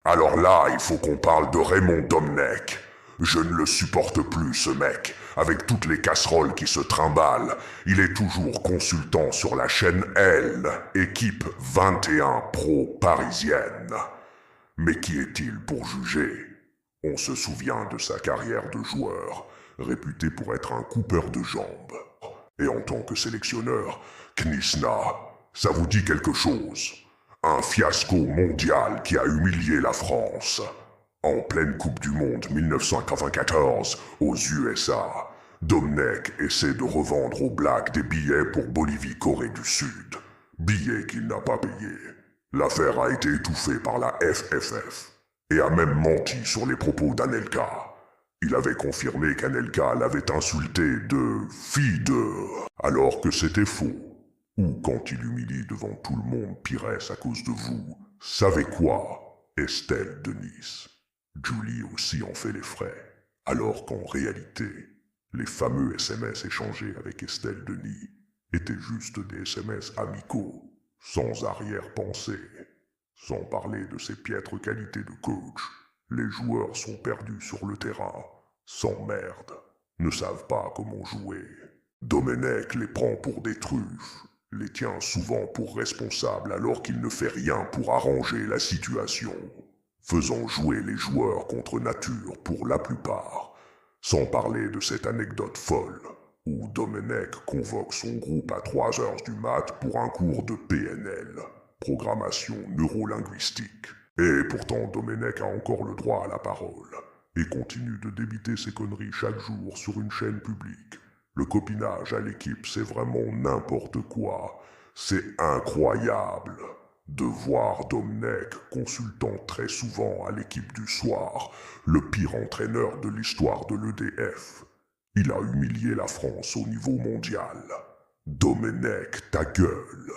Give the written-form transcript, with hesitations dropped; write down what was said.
Alors là, il faut qu'on parle de Raymond Domenech. Je ne le supporte plus, ce mec. Avec toutes les casseroles qui se trimballent, il est toujours consultant sur la chaîne L, équipe 21 pro parisienne. Mais qui est-il pour juger? On se souvient de sa carrière de joueur, réputé pour être un coupeur de jambes. Et en tant que sélectionneur, Knisna, ça vous dit quelque chose? Un fiasco mondial qui a humilié la France. En pleine Coupe du Monde 1994 aux USA, Domenech essaie de revendre aux Blacks des billets pour Bolivie-Corée du Sud. Billets qu'il n'a pas payés. L'affaire a été étouffée par la FFF et a même menti sur les propos d'Anelka. Il avait confirmé qu'Anelka l'avait insulté de fille de, alors que c'était faux. Ou quand il humilie devant tout le monde Pires à cause de vous. Savez quoi, Estelle de Nice? Julie aussi en fait les frais. Alors qu'en réalité, les fameux SMS échangés avec Estelle Denis étaient juste des SMS amicaux, sans arrière-pensée. Sans parler de ses piètres qualités de coach, les joueurs sont perdus sur le terrain, sans merde, ne savent pas comment jouer. Domenech les prend pour des truffes, les tient souvent pour responsables alors qu'il ne fait rien pour arranger la situation, faisant jouer les joueurs contre nature pour la plupart, sans parler de cette anecdote folle où Domenech convoque son groupe à 3 heures du mat pour un cours de PNL, programmation neurolinguistique. Et pourtant Domenech a encore le droit à la parole, et continue de débiter ses conneries chaque jour sur une chaîne publique. Le copinage à l'équipe, c'est vraiment n'importe quoi. C'est incroyable de voir Domenech consultant très souvent à l'équipe du soir, le pire entraîneur de l'histoire de l'EDF. Il a humilié la France au niveau mondial. Domenech, ta gueule.